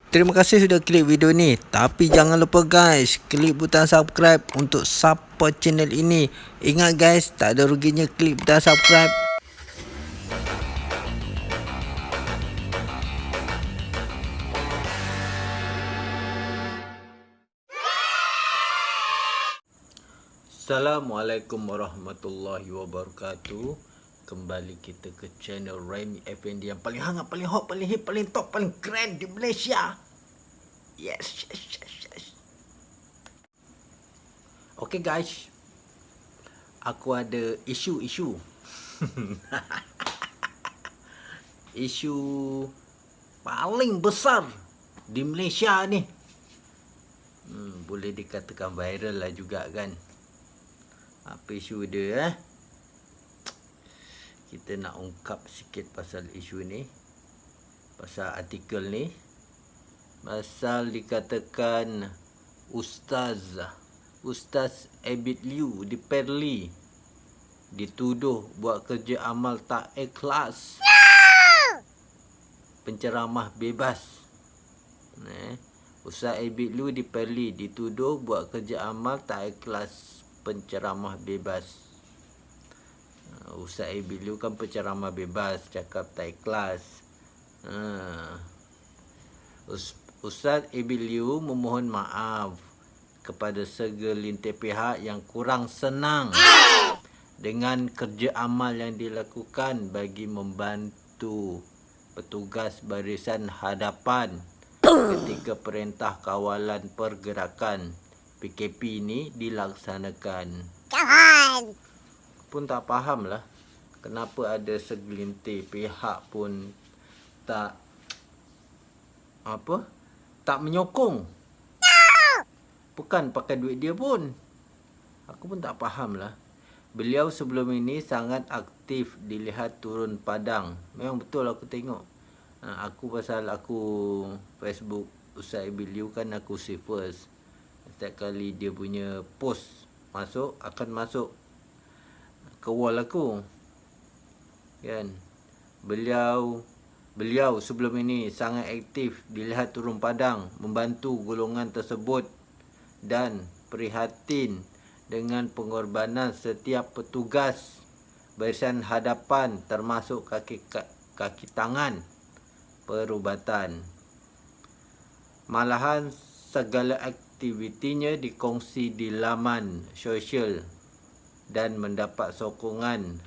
Terima kasih sudah klik video ni. Tapi jangan lupa guys, klik butang subscribe untuk support channel ini. Ingat guys, tak ada ruginya klik butang subscribe. Assalamualaikum warahmatullahi wabarakatuh. Kembali kita ke channel Raimi Effendi yang paling hangat, paling hot, paling hit, paling top, paling keren di Malaysia. Yes. Okay guys, aku ada isu isu paling besar di Malaysia ni. Boleh dikatakan viral lah juga kan. Apa isu dia Kita nak ungkap sikit pasal isu ni, pasal artikel ni. Pasal dikatakan Ustaz Abid Liu di Perli dituduh buat kerja amal tak ikhlas. Penceramah bebas. Ustaz Abid Liu di Perli dituduh buat kerja amal tak ikhlas, penceramah bebas. Ustaz Abid Liu kan penceramah bebas, cakap tak ikhlas. Ustaz Abid Liu memohon maaf kepada segelintir pihak yang kurang senang dengan kerja amal yang dilakukan bagi membantu petugas barisan hadapan ketika perintah kawalan pergerakan PKP ini dilaksanakan. Pun tak faham lah kenapa ada segelintir pihak pun tak menyokong. Bukan pakai duit dia pun. Aku pun tak faham lah. Beliau sebelum ini sangat aktif dilihat turun padang. Memang betul aku tengok. Aku Facebook Ustaz Abid Liu kan aku see first. Setiap kali dia punya post akan masuk ke wall aku. Kan? Beliau sebelum ini sangat aktif dilihat turun padang membantu golongan tersebut dan prihatin dengan pengorbanan setiap petugas barisan hadapan termasuk kaki tangan perubatan. Malahan segala aktivitinya dikongsi di laman sosial dan mendapat sokongan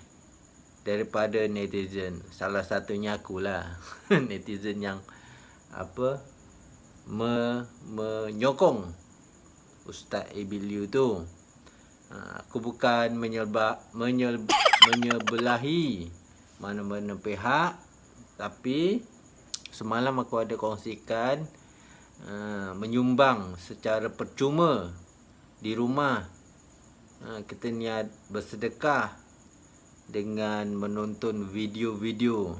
daripada netizen. Salah satunya akulah. Netizen yang menyokong Ustaz Abid Liu tu. Aku bukan menyebelahi mana-mana pihak, tapi semalam aku ada kongsikan menyumbang secara percuma di rumah. Kita niat bersedekah dengan menonton video-video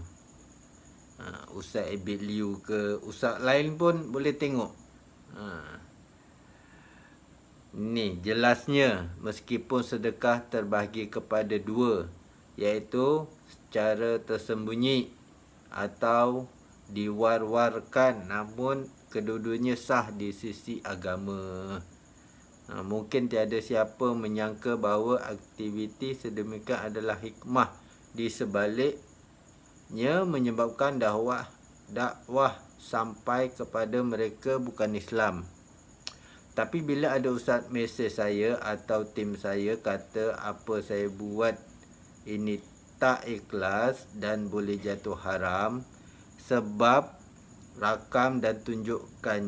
Ustaz Abid Liu ke ustaz lain pun boleh tengok. Ni jelasnya, meskipun sedekah terbahagi kepada dua, iaitu secara tersembunyi atau diwar-warkan, namun kedua-duanya sah di sisi agama. Mungkin tiada siapa menyangka bahawa aktiviti sedemikian adalah hikmah di sebaliknya menyebabkan dakwah sampai kepada mereka bukan Islam. Tapi bila ada ustaz mesej saya atau tim saya kata apa saya buat ini tak ikhlas dan boleh jatuh haram sebab rakam dan tunjukkan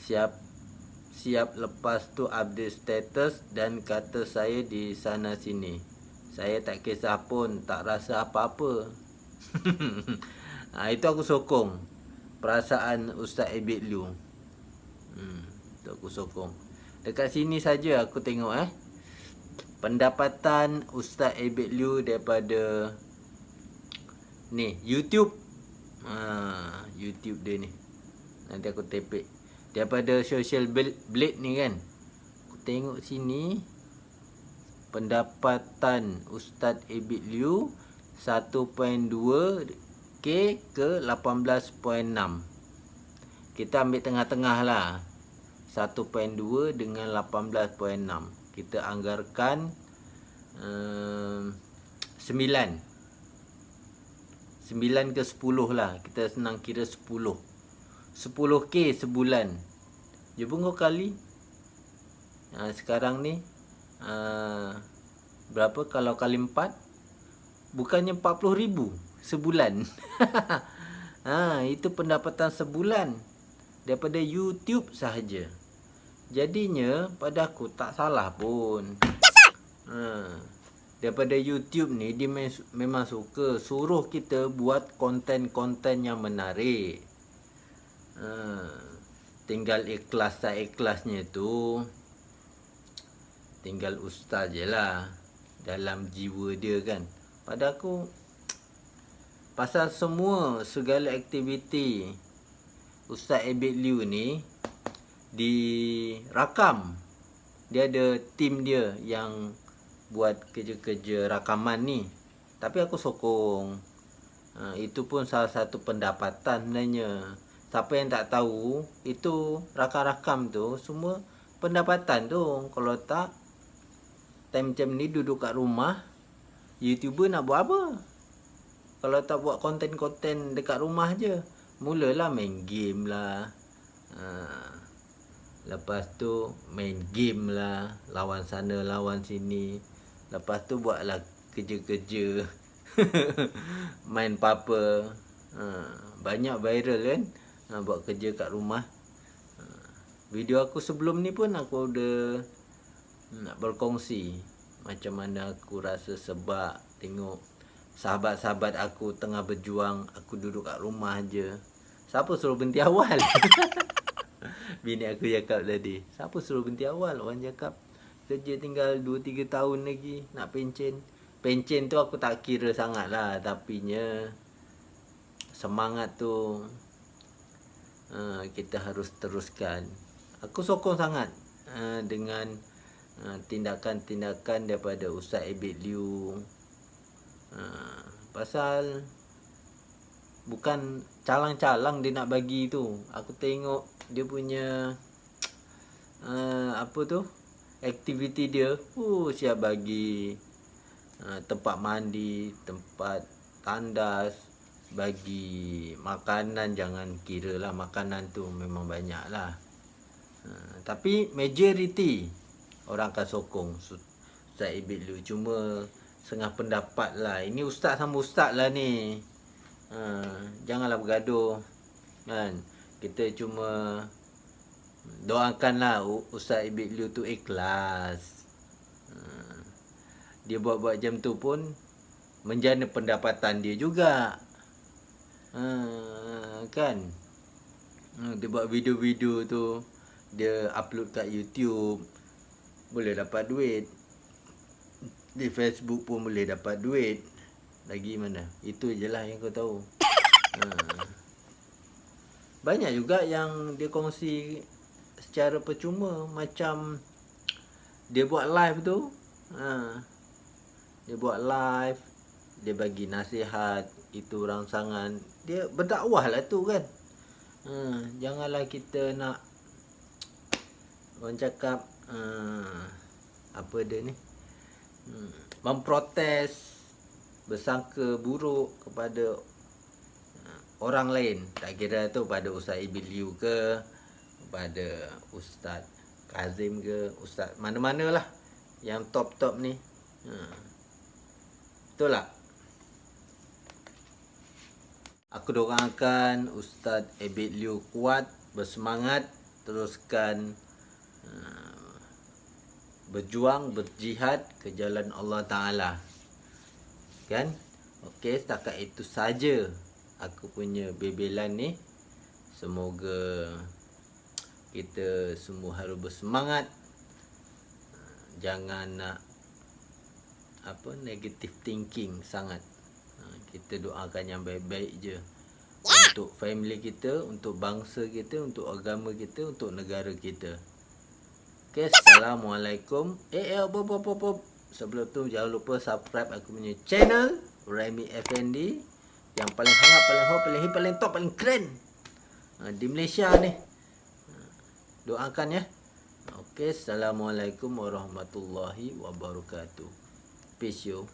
siap lepas tu update status dan kata saya di sana sini. Saya tak kisah pun, tak rasa apa-apa. Itu aku sokong perasaan Ustaz Abid Liu. Itu aku sokong. Dekat sini saja aku tengok pendapatan Ustaz Abid Liu daripada ni YouTube. YouTube dia ni. Nanti aku tepek daripada social blade ni kan. Aku tengok sini pendapatan Ustaz Abid Liu 1.2K ke 18.6. kita ambil tengah-tengah lah. 1.2 dengan 18.6. Kita anggarkan 9 ke 10 lah. Kita senang kira 10k sebulan. Cuba kau kali. Sekarang ni berapa kalau kali 4? Bukannya 40,000 sebulan. Itu pendapatan sebulan daripada YouTube sahaja. Jadinya pada aku tak salah pun. Daripada YouTube ni dia memang suka suruh kita buat konten-konten yang menarik. Tinggal ikhlas tak ikhlasnya tu tinggal ustaz je lah, dalam jiwa dia kan. Pada aku, pasal segala aktiviti Ustaz Abid Liu ni dirakam. Dia ada tim dia yang buat kerja-kerja rakaman ni. Tapi aku sokong. Itu pun salah satu pendapatan sebenarnya. Siapa yang tak tahu, itu rakam-rakam tu semua pendapatan tu. Kalau tak, time macam ni duduk kat rumah, YouTuber nak buat apa? Kalau tak buat konten-konten dekat rumah je. Mulalah main game lah. Lepas tu main game lah, lawan sana lawan sini. Lepas tu buatlah kerja-kerja. Main apa-apa. Banyak viral kan, buat kerja kat rumah. Video aku sebelum ni pun aku udah nak berkongsi macam mana aku rasa sebab tengok sahabat-sahabat aku tengah berjuang, aku duduk kat rumah je. Siapa suruh berhenti awal? Bini aku cakap tadi, siapa suruh berhenti awal? Orang cakap kerja tinggal 2-3 tahun lagi nak pencen. Pencen tu aku tak kira sangat lah, tapi semangat tu kita harus teruskan. Aku sokong sangat dengan tindakan-tindakan daripada Ustaz Abid Liu. Pasal bukan calang-calang dia nak bagi tu. Aku tengok dia punya aktiviti dia. Siap bagi tempat mandi, tempat tandas, bagi makanan. Jangan kira lah, makanan tu memang banyak lah. Tapi majoriti orang akan sokong Ustaz Abid Liu. Cuma setengah pendapat lah. Ini ustaz sama ustaz lah ni. Janganlah bergaduh kan. Kita cuma doakanlah Ustaz Abid Liu tu ikhlas. Dia buat-buat jam tu pun menjana pendapatan dia juga. Kan. Dia buat video-video tu, dia upload kat YouTube, boleh dapat duit. Di Facebook pun boleh dapat duit. Lagi mana? Itu je lah yang kau tahu. Banyak juga yang dia kongsi secara percuma. Macam dia buat live tu, dia buat live, dia bagi nasihat, itu rangsangan. Dia berdakwah lah tu kan. Janganlah kita nak, orang cakap apa dia ni, memprotes, bersangka buruk kepada orang lain. Tak kira tu pada Ustaz Abid Liu ke, pada Ustaz Kazim ke, Ustaz mana-mana lah yang top-top ni. Betul tak? Aku doakan Ustaz Abid Liu kuat, bersemangat, teruskan berjuang, berjihad ke jalan Allah Ta'ala. Kan? Okey, setakat itu saja aku punya bebelan ni. Semoga kita semua harus bersemangat. Jangan nak negative thinking sangat. Kita doakan yang baik-baik je. Untuk family kita, untuk bangsa kita, untuk agama kita, untuk negara kita. Okay, Assalamualaikum. Sebelum tu jangan lupa subscribe aku punya channel Raimi Effendi, yang paling hangat, paling hot, paling hip, paling top, paling keren. di Malaysia ni. Doakan ya. Okey, assalamualaikum warahmatullahi wabarakatuh. Peace you.